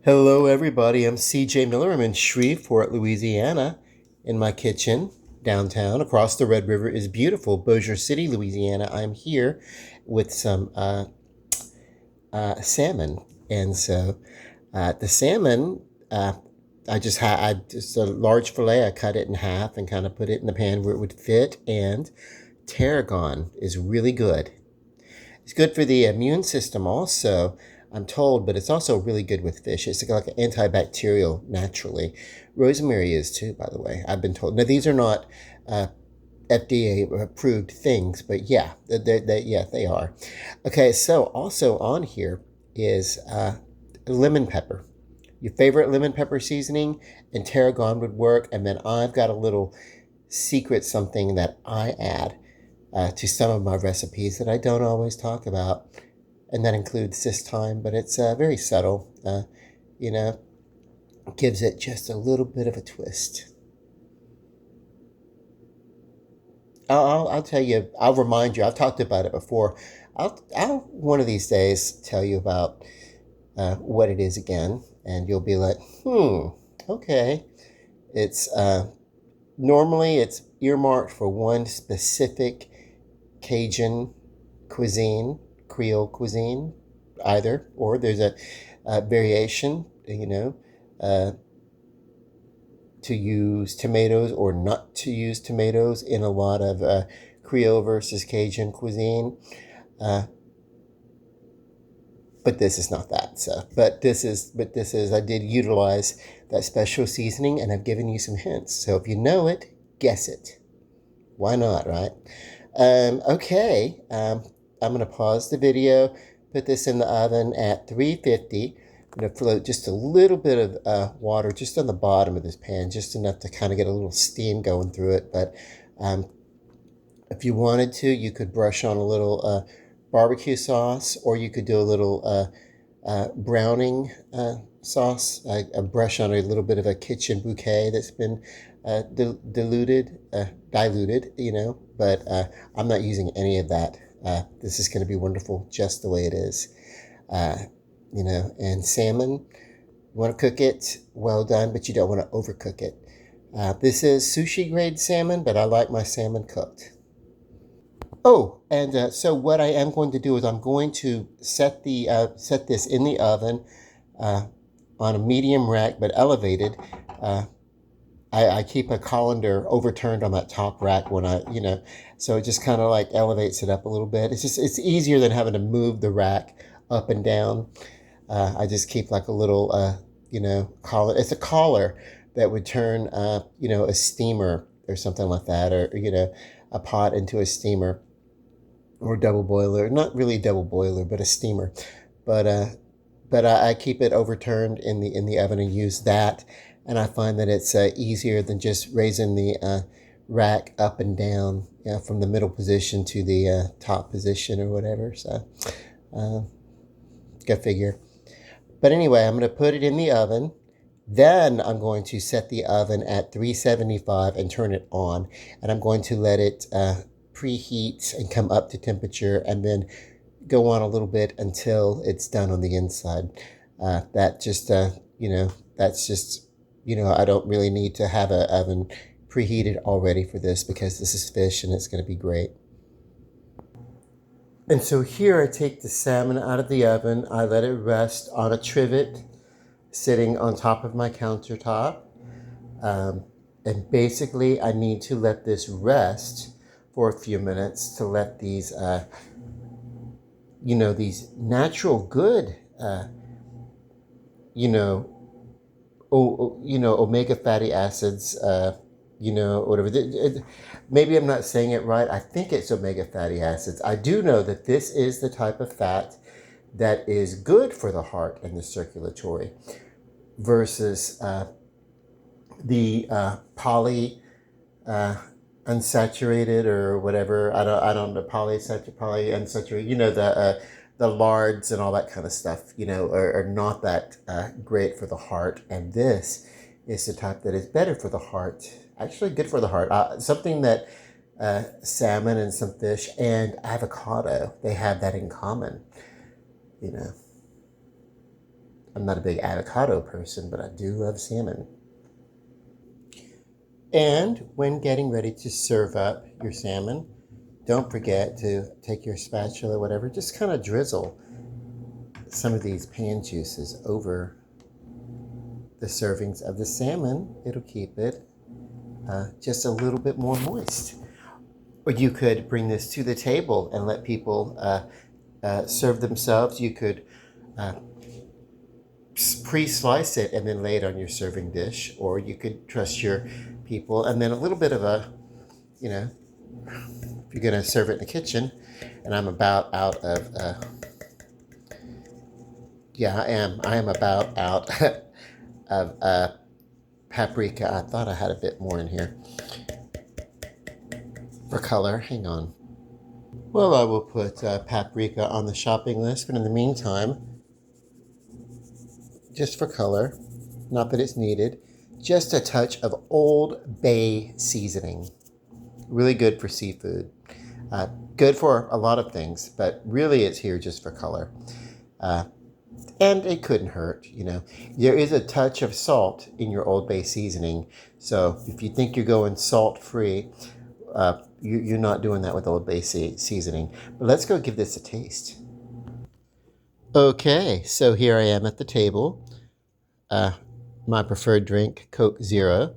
Hello, everybody. I'm CJ Miller. I'm in Shreveport, Louisiana, in my kitchen downtown. Across the Red River is beautiful Bossier City, Louisiana. I'm here with some salmon, and so the salmon, uh, I just a large fillet. I cut it in half and kind of put it in the pan where it would fit. And tarragon is really good. It's good for the immune system also, I'm told, but it's also really good with fish. It's like an antibacterial naturally. Rosemary is too, by the way. I've been told. Now, these are not uh, FDA approved things, but yeah, they are. Okay, so also on here is lemon pepper. Your favorite lemon pepper seasoning and tarragon would work. And then I've got a little secret something that I add to some of my recipes that I don't always talk about, and that includes this time, but it's very subtle. You know, gives it just a little bit of a twist. I'll tell you. I'll remind you. I've talked about it before. I'll one of these days tell you about what it is again, and you'll be like, okay. It's normally it's earmarked for one specific Cajun cuisine, Creole cuisine, either, or there's a variation, uh, to use tomatoes or not to use tomatoes in a lot of Creole versus Cajun cuisine. Uh, but this is not that. So, I did utilize that special seasoning, and I've given you some hints. So if you know it, guess it. Why not, right? Okay, I'm going to pause the video, put this in the oven at 350. I'm going to float just a little bit of water just on the bottom of this pan, just enough to kind of get a little steam going through it. But um, if you wanted to, you could brush on a little barbecue sauce, or you could do a little browning sauce. I brush on a little bit of a kitchen bouquet that's been diluted, but I'm not using any of that. This is going to be wonderful just the way it is. Uh, and salmon, you want to cook it well done, but you don't want to overcook it. This is sushi grade salmon, but I like my salmon cooked. Oh, and so what I am going to do is I'm going to set this in the oven uh, on a medium rack, but elevated. Uh, I keep a colander overturned on that top rack when so it just kind of like elevates it up a little bit. It's easier than having to move the rack up and down. I just keep like a little, collar. It's a collar that would turn, a steamer or something like that, or a pot into a steamer or double boiler. Not really double boiler, but a steamer. But I keep it overturned in the oven and use that, and I find that it's easier than just raising the rack up and down, from the middle position to the top position or whatever. So, uh, go figure. But anyway, I'm going to put it in the oven. Then I'm going to set the oven at 375 and turn it on, and I'm going to let it preheat and come up to temperature, and then go on a little bit until it's done on the inside. That just, that's just, I don't really need to have an oven preheated already for this, because this is fish and it's going to be great. And so here I take the salmon out of the oven. I let it rest on a trivet sitting on top of my countertop. Um, and basically I need to let this rest for a few minutes to let these natural good, you know, omega fatty acids, whatever. Maybe I'm not saying it right. I think it's omega fatty acids. I do know that this is the type of fat that is good for the heart and the circulatory, versus the poly unsaturated or whatever. I don't know, polyunsaturated. The lards and all that kind of stuff. Are not that great for the heart. And this is the type that is better for the heart. Actually, good for the heart. Something that salmon and some fish and avocado, they have that in common. You know. I'm not a big avocado person, but I do love salmon. And when getting ready to serve up your salmon, don't forget to take your spatula, whatever, just kind of drizzle some of these pan juices over the servings of the salmon. It'll keep it just a little bit more moist. Or you could bring this to the table and let people serve themselves. You could pre-slice it and then lay it on your serving dish, or you could trust your people and then a little bit of a, you know, if you're going to serve it in the kitchen. And I'm about out of I am about out of paprika. I thought I had a bit more in here for color. Hang on. Well, I will put paprika on the shopping list, but in the meantime, just for color, not that it's needed, just a touch of Old Bay seasoning. Really good for seafood. Good for a lot of things, but really it's here just for color. And it couldn't hurt, you know. There is a touch of salt in your Old Bay seasoning, so if you think you're going salt-free, you're not doing that with Old Bay seasoning. But let's go give this a taste. Okay, so here I am at the table. My preferred drink, Coke Zero.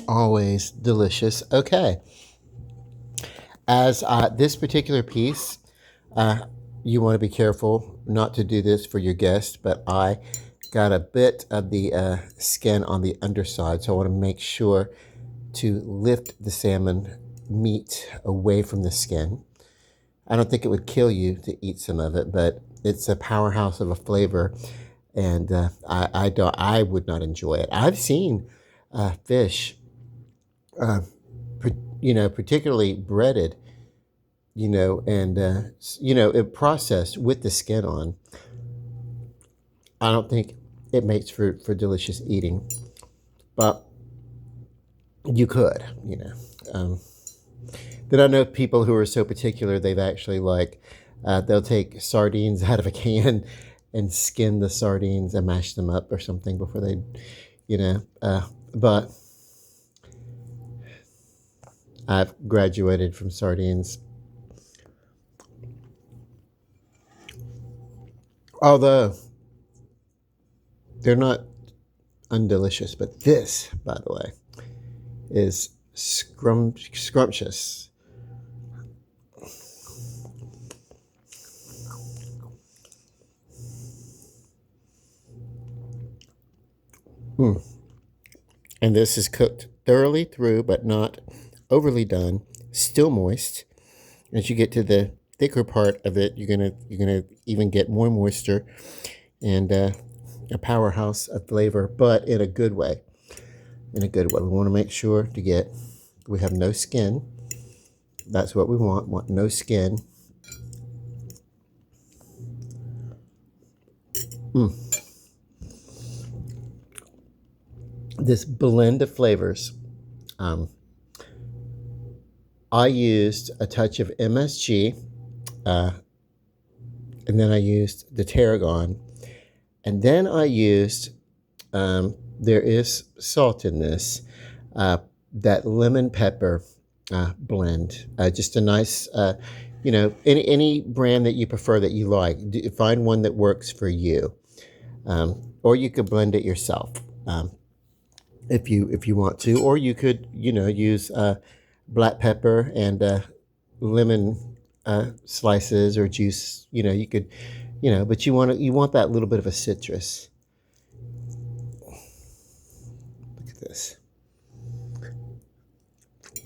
Always delicious. Okay. As this particular piece, you want to be careful not to do this for your guest, but I got a bit of the skin on the underside, so I want to make sure to lift the salmon meat away from the skin. I don't think it would kill you to eat some of it, but it's a powerhouse of a flavor, and I would not enjoy it. I've seen fish, particularly breaded, and it processed with the skin on. I don't think it makes for delicious eating, but you could, Then I know people who are so particular they've actually they'll take sardines out of a can and skin the sardines and mash them up or something before they, but I've graduated from sardines. Although they're not undelicious, but this, by the way, is scrumptious. And this is cooked thoroughly through, but not overly done. Still moist. As you get to the thicker part of it, you're gonna even get more moisture, and a powerhouse of flavor, but in a good way. In a good way. We want to make sure we have no skin. That's what we want. Want no skin. This blend of flavors. I used a touch of MSG, and then I used the tarragon, and then I used, there is salt in this, that lemon pepper blend. Just a nice, any brand that you prefer that you like. Find one that works for you, or you could blend it yourself. If you want to, or you could use black pepper and lemon slices or juice. You could, but you want that little bit of a citrus. Look at this.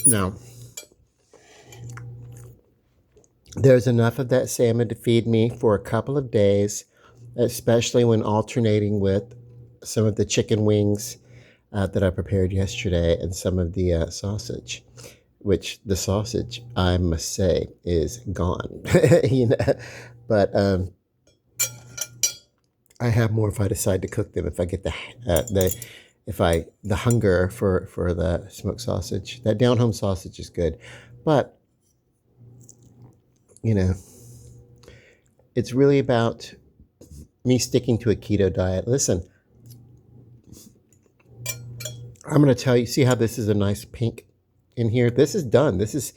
Now, there's enough of that salmon to feed me for a couple of days, especially when alternating with some of the chicken wings that I prepared yesterday and some of the sausage, which the sausage, I must say, is gone. But I have more if I decide to cook them. If I get the hunger for the smoked sausage. That down home sausage is good, but you know, it's really about me sticking to a keto diet. Listen, I'm going to tell you, see how this is a nice pink in here? This is done. This is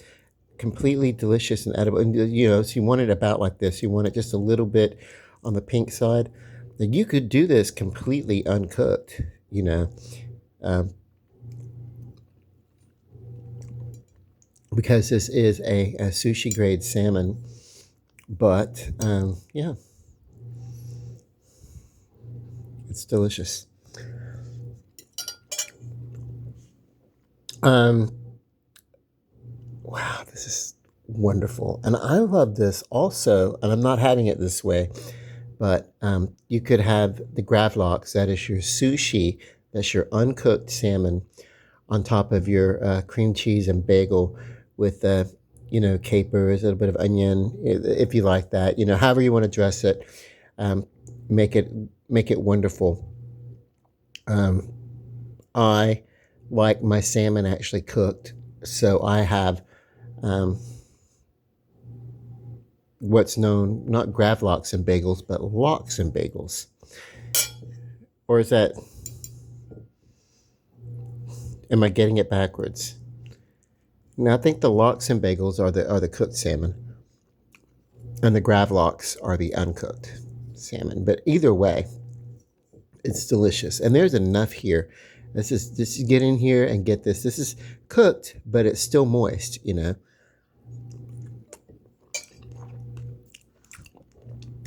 completely delicious and edible. And, so you want it about like this. You want it just a little bit on the pink side. Now, you could do this completely uncooked, um, because this is a sushi grade salmon. But, yeah, it's delicious. Wow, this is wonderful. And I love this also, and I'm not having it this way, but you could have the gravlax, that is your sushi, that's your uncooked salmon, on top of your cream cheese and bagel with, capers, a little bit of onion, if you like that. However you want to dress it, um, make it make it wonderful. I like my salmon actually cooked, so I have um, what's known, not gravlax and bagels, but lox and bagels. Or is that, am I getting it backwards? Now I think the lox and bagels are the cooked salmon, and the gravlax are the uncooked salmon. But either way, it's delicious, and there's enough here. This is get in here and get this. This is cooked, but it's still moist.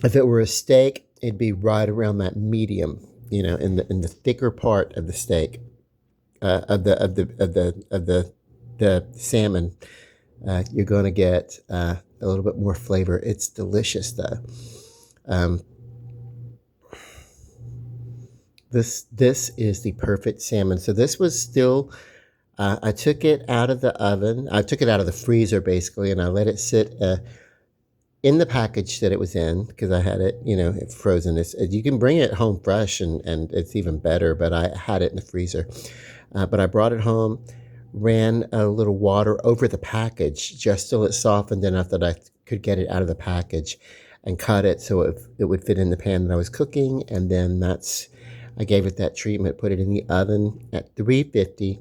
If it were a steak, it'd be right around that medium. In the thicker part of the steak, of the salmon, you're going to get a little bit more flavor. It's delicious though. This is the perfect salmon. So this was still. I took it out of the oven. I took it out of the freezer basically, and I let it sit in the package that it was in, because I had it, frozen. You can bring it home fresh, and it's even better. But I had it in the freezer. But I brought it home, ran a little water over the package just till it softened enough that I could get it out of the package, and cut it so it would fit in the pan that I was cooking. And then I gave it that treatment, put it in the oven at 350.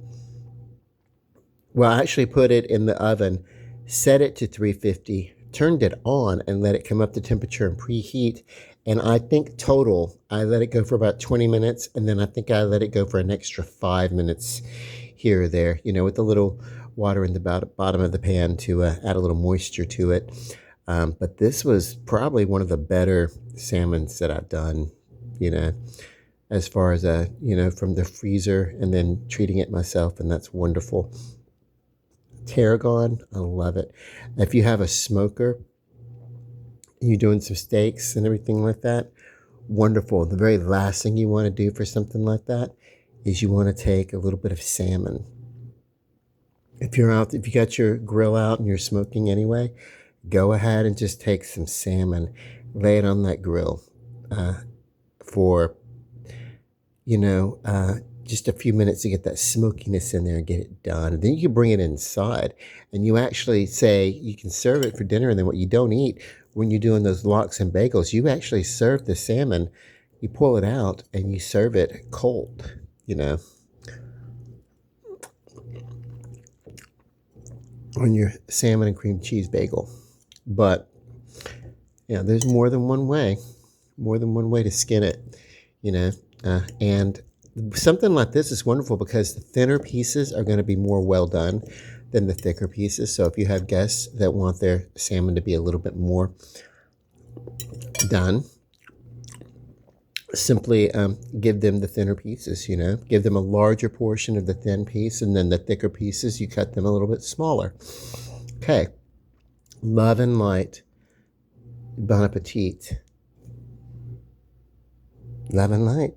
Well, I actually put it in the oven, set it to 350, turned it on, and let it come up to temperature and preheat. And I think total, I let it go for about 20 minutes, and then I think I let it go for an extra 5 minutes here or there, with a little water in the bottom of the pan to add a little moisture to it. But this was probably one of the better salmons that I've done, as far as, from the freezer and then treating it myself, and that's wonderful. Tarragon, I love it. If you have a smoker, you're doing some steaks and everything like that, wonderful. The very last thing you want to do for something like that is you want to take a little bit of salmon. If you got your grill out and you're smoking anyway, go ahead and just take some salmon, lay it on that grill for, just a few minutes to get that smokiness in there and get it done. And then you can bring it inside, and you actually say you can serve it for dinner. And then what you don't eat when you're doing those lox and bagels, you actually serve the salmon, you pull it out and you serve it cold, on your salmon and cream cheese bagel. But there's more than one way to skin it, and something like this is wonderful because the thinner pieces are going to be more well done than the thicker pieces. So if you have guests that want their salmon to be a little bit more done, simply give them the thinner pieces, give them a larger portion of the thin piece, and then the thicker pieces, you cut them a little bit smaller. Okay. Love and light. Bon appetit. Love and light.